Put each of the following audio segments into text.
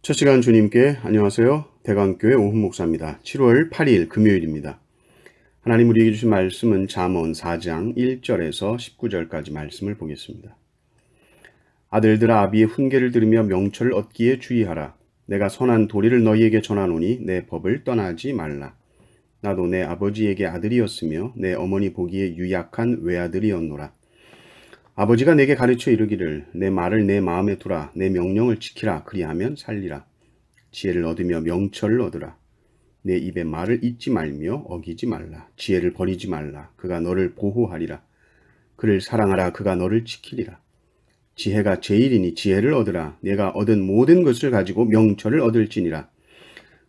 첫 시간 주님께 안녕하세요. 대강교회 오훈 목사입니다. 7월 8일 금요일입니다. 하나님 우리에게 주신 말씀은 잠언 4장 1절에서 19절까지 말씀을 보겠습니다. 아들들아 아비의 훈계를 들으며 명철을 얻기에 주의하라. 내가 선한 도리를 너희에게 전하노니 내 법을 떠나지 말라. 나도 내 아버지에게 아들이었으며 내 어머니 보기에 유약한 외아들이었노라. 아버지가 내게 가르쳐 이르기를 내 말을 내 마음에 두라. 내 명령을 지키라. 그리하면 살리라. 지혜를 얻으며 명철을 얻으라. 내 입의 말을 잊지 말며 어기지 말라. 지혜를 버리지 말라. 그가 너를 보호하리라. 그를 사랑하라. 그가 너를 지키리라. 지혜가 제일이니 지혜를 얻으라. 내가 얻은 모든 것을 가지고 명철을 얻을지니라.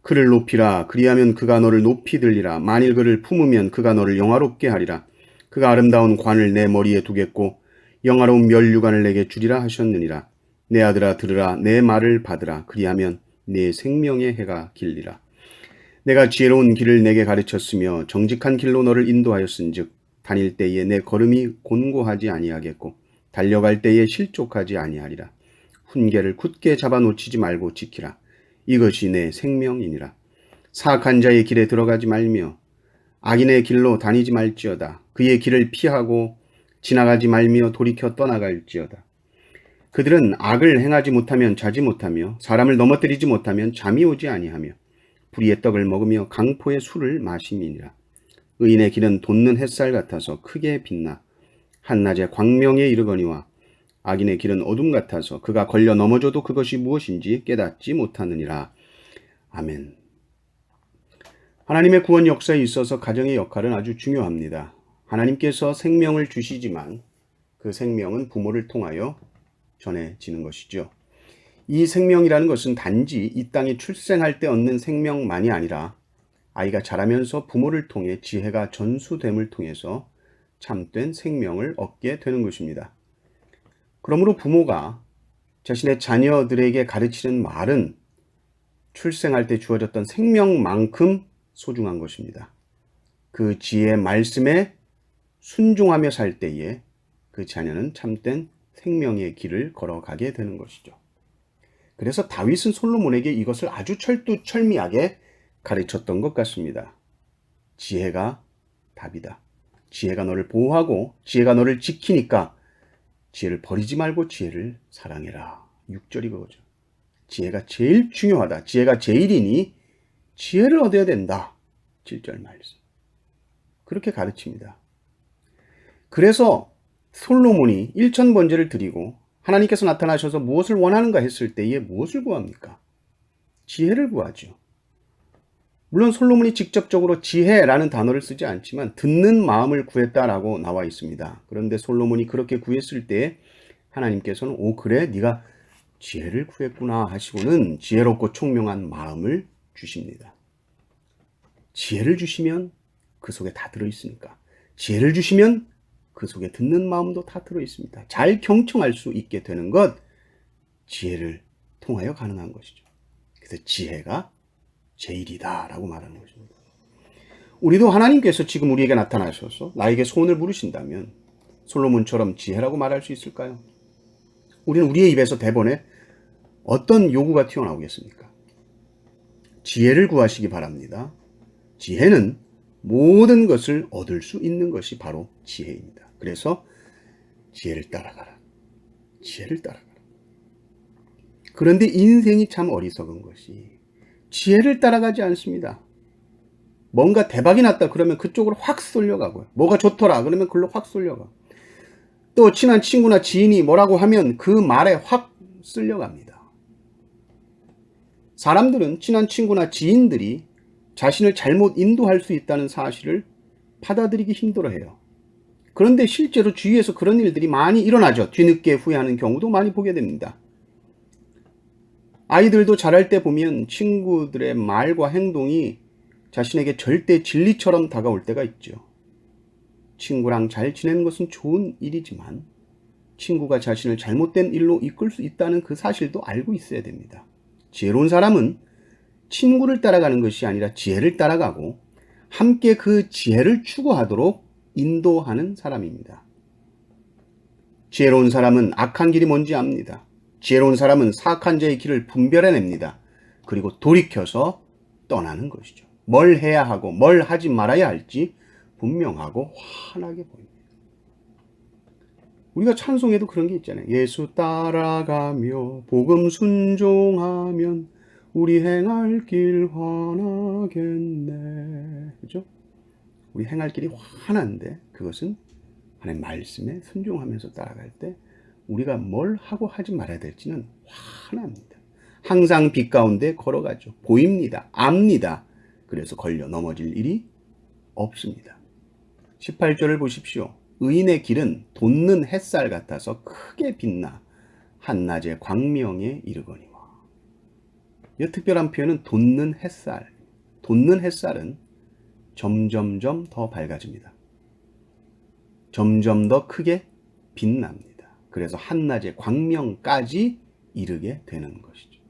그를 높이라. 그리하면 그가 너를 높이 들리라. 만일 그를 품으면 그가 너를 영화롭게 하리라. 그가 아름다운 관을 내 머리에 두겠고 영화로운 면류관을 내게 주리라 하셨느니라. 내 아들아 들으라. 내 말을 받으라. 그리하면 내 생명의 해가 길리라. 내가 지혜로운 길을 내게 가르쳤으며 정직한 길로 너를 인도하였은즉 다닐 때에 내 걸음이 곤고하지 아니하겠고 달려갈 때에 실족하지 아니하리라. 훈계를 굳게 잡아 놓치지 말고 지키라. 이것이 내 생명이니라. 사악한 자의 길에 들어가지 말며 악인의 길로 다니지 말지어다. 그의 길을 피하고 지나가지 말며 돌이켜 떠나갈지어다. 그들은 악을 행하지 못하면 자지 못하며 사람을 넘어뜨리지 못하면 잠이 오지 아니하며 불의의 떡을 먹으며 강포의 술을 마심이니라. 의인의 길은 돋는 햇살 같아서 크게 빛나 한낮에 광명에 이르거니와 악인의 길은 어둠 같아서 그가 걸려 넘어져도 그것이 무엇인지 깨닫지 못하느니라. 아멘. 하나님의 구원 역사에 있어서 가정의 역할은 아주 중요합니다. 하나님께서 생명을 주시지만 그 생명은 부모를 통하여 전해지는 것이죠. 이 생명이라는 것은 단지 이 땅에 출생할 때 얻는 생명만이 아니라 아이가 자라면서 부모를 통해 지혜가 전수됨을 통해서 참된 생명을 얻게 되는 것입니다. 그러므로 부모가 자신의 자녀들에게 가르치는 말은 출생할 때 주어졌던 생명만큼 소중한 것입니다. 그 지혜의 말씀에 순종하며 살 때에 그 자녀는 참된 생명의 길을 걸어가게 되는 것이죠. 그래서 다윗은 솔로몬에게 이것을 아주 철두철미하게 가르쳤던 것 같습니다. 지혜가 답이다. 지혜가 너를 보호하고 지혜가 너를 지키니까 지혜를 버리지 말고 지혜를 사랑해라. 6절이 그거죠. 지혜가 제일 중요하다. 지혜가 제일이니 지혜를 얻어야 된다. 7절 말씀. 그렇게 가르칩니다. 그래서 솔로몬이 1000번제를 드리고 하나님께서 나타나셔서 무엇을 원하는가 했을 때에 무엇을 구합니까? 지혜를 구하죠. 물론 솔로몬이 직접적으로 지혜라는 단어를 쓰지 않지만 듣는 마음을 구했다라고 나와 있습니다. 그런데 솔로몬이 그렇게 구했을 때 하나님께서는 오 그래 네가 지혜를 구했구나 하시고는 지혜롭고 총명한 마음을 주십니다. 지혜를 주시면 그 속에 다 들어있으니까. 지혜를 주시면 그 속에 듣는 마음도 다 들어있습니다. 잘 경청할 수 있게 되는 것, 지혜를 통하여 가능한 것이죠. 그래서 지혜가 제일이다 라고 말하는 것입니다. 우리도 하나님께서 지금 우리에게 나타나셔서 나에게 소원을 물으신다면 솔로몬처럼 지혜라고 말할 수 있을까요? 우리는 우리의 입에서 대번에 어떤 요구가 튀어나오겠습니까? 지혜를 구하시기 바랍니다. 지혜는 모든 것을 얻을 수 있는 것이 바로 지혜입니다. 그래서 지혜를 따라가라. 지혜를 따라가라. 그런데 인생이 참 어리석은 것이 지혜를 따라가지 않습니다. 뭔가 대박이 났다 그러면 그쪽으로 확 쏠려가고요. 뭐가 좋더라 그러면 그걸로 확 쏠려가. 또 친한 친구나 지인이 뭐라고 하면 그 말에 확 쓸려갑니다. 사람들은 친한 친구나 지인들이 자신을 잘못 인도할 수 있다는 사실을 받아들이기 힘들어해요. 그런데 실제로 주위에서 그런 일들이 많이 일어나죠. 뒤늦게 후회하는 경우도 많이 보게 됩니다. 아이들도 자랄 때 보면 친구들의 말과 행동이 자신에게 절대 진리처럼 다가올 때가 있죠. 친구랑 잘 지내는 것은 좋은 일이지만 친구가 자신을 잘못된 일로 이끌 수 있다는 그 사실도 알고 있어야 됩니다. 지혜로운 사람은 친구를 따라가는 것이 아니라 지혜를 따라가고 함께 그 지혜를 추구하도록 인도하는 사람입니다. 지혜로운 사람은 악한 길이 뭔지 압니다. 지혜로운 사람은 사악한 자의 길을 분별해냅니다. 그리고 돌이켜서 떠나는 것이죠. 뭘 해야 하고 뭘 하지 말아야 할지 분명하고 환하게 보입니다. 우리가 찬송에도 그런 게 있잖아요. 예수 따라가며 복음 순종하면 우리 행할 길 환하겠네. 그죠? 우리 행할 길이 환한데 그것은 하나님 말씀에 순종하면서 따라갈 때 우리가 뭘 하고 하지 말아야 될지는 환합니다. 항상 빛 가운데 걸어가죠. 보입니다. 압니다. 그래서 걸려 넘어질 일이 없습니다. 18절을 보십시오. 의인의 길은 돋는 햇살 같아서 크게 빛나 한낮의 광명에 이르거니와. 이 특별한 표현은 돋는 햇살. 돋는 햇살은 점점점 더 밝아집니다. 점점 더 크게 빛납니다. 그래서 한낮의 광명까지 이르게 되는 것이죠.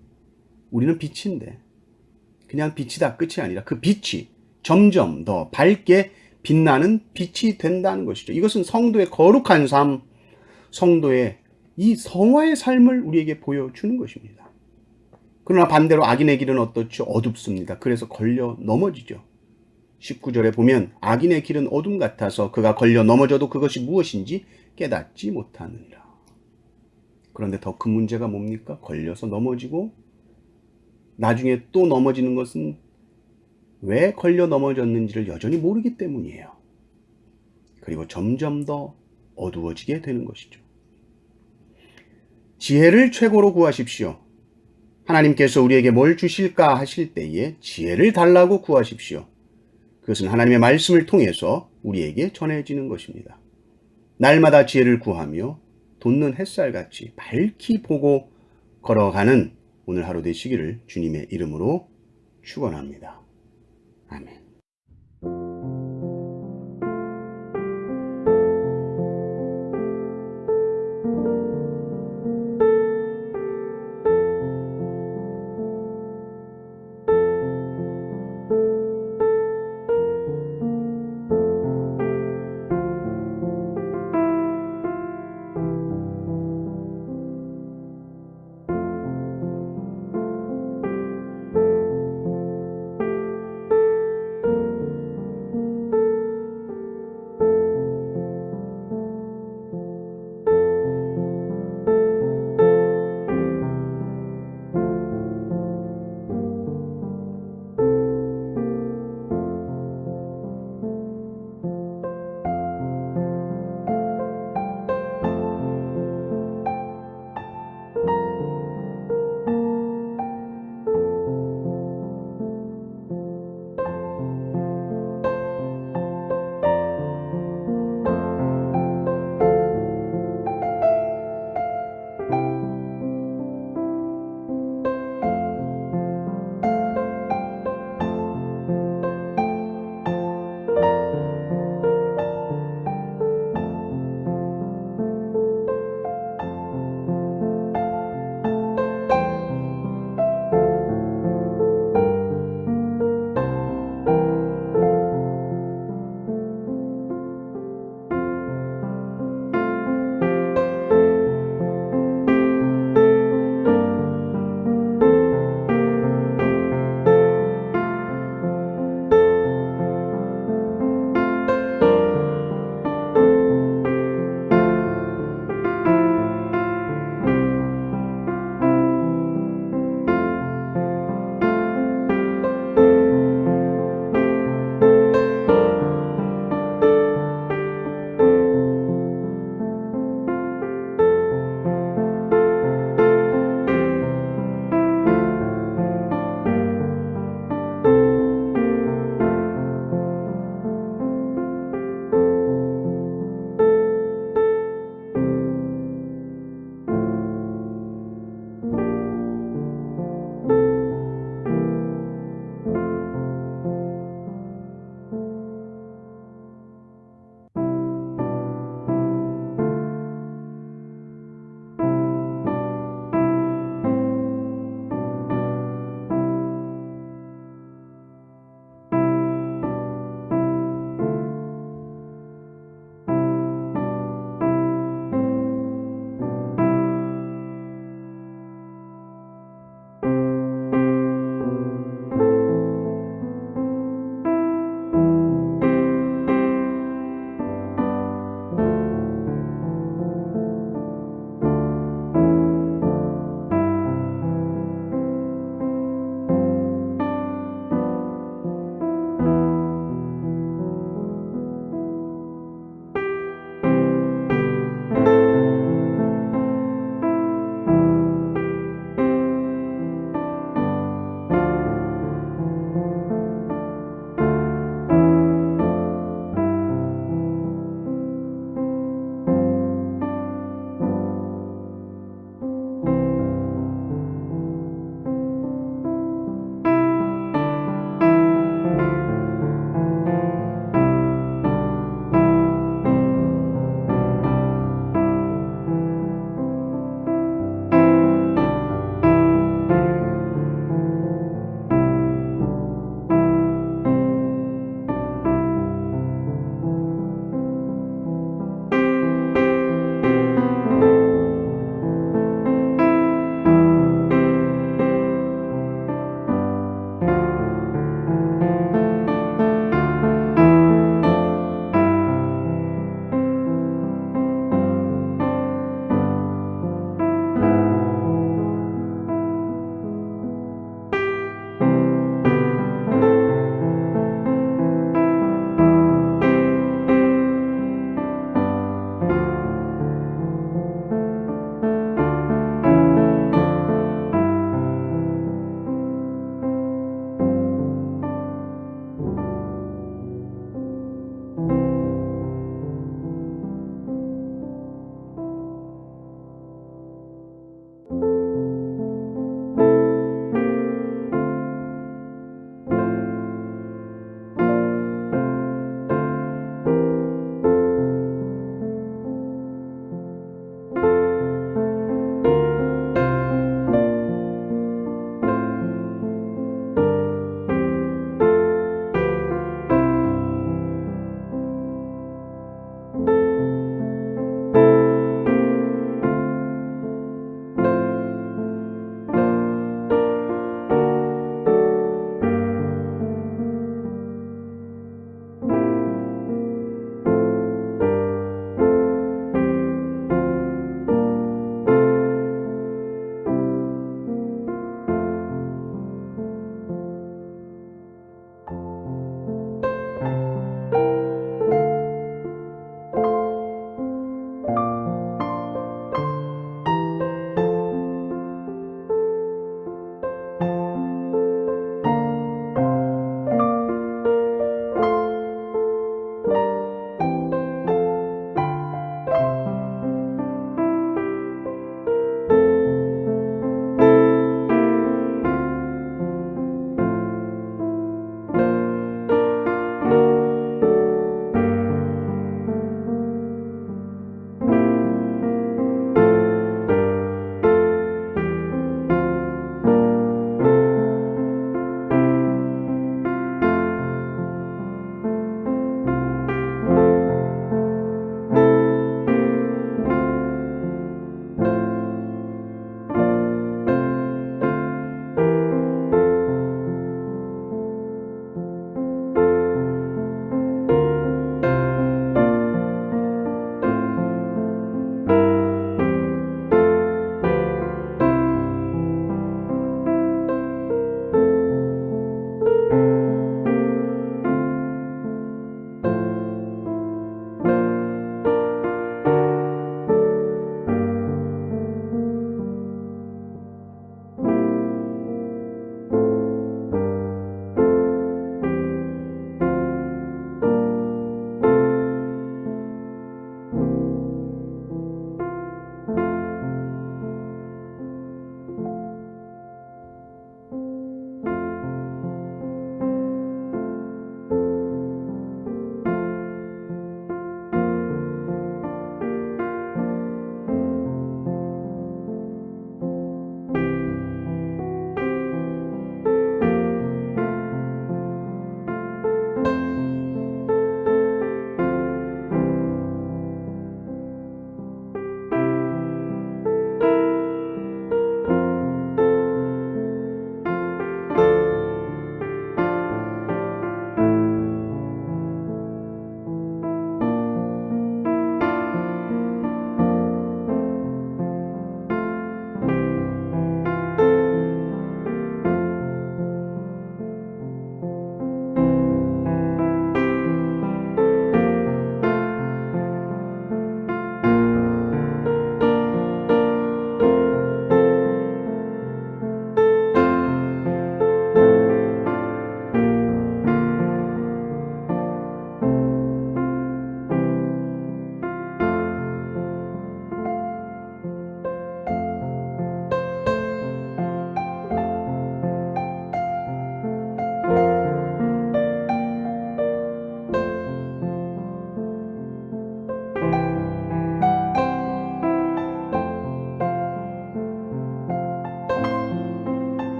우리는 빛인데 그냥 빛이다 끝이 아니라 그 빛이 점점 더 밝게 빛나는 빛이 된다는 것이죠. 이것은 성도의 거룩한 삶, 성도의 이 성화의 삶을 우리에게 보여주는 것입니다. 그러나 반대로 악인의 길은 어떻죠? 어둡습니다. 그래서 걸려 넘어지죠. 19절에 보면 악인의 길은 어둠 같아서 그가 걸려 넘어져도 그것이 무엇인지 깨닫지 못하느니라. 그런데 더 큰 문제가 뭡니까? 걸려서 넘어지고 나중에 또 넘어지는 것은 왜 걸려 넘어졌는지를 여전히 모르기 때문이에요. 그리고 점점 더 어두워지게 되는 것이죠. 지혜를 최고로 구하십시오. 하나님께서 우리에게 뭘 주실까 하실 때에 지혜를 달라고 구하십시오. 그것은 하나님의 말씀을 통해서 우리에게 전해지는 것입니다. 날마다 지혜를 구하며 돋는 햇살같이 밝히 보고 걸어가는 오늘 하루 되시기를 주님의 이름으로 축원합니다. 아멘.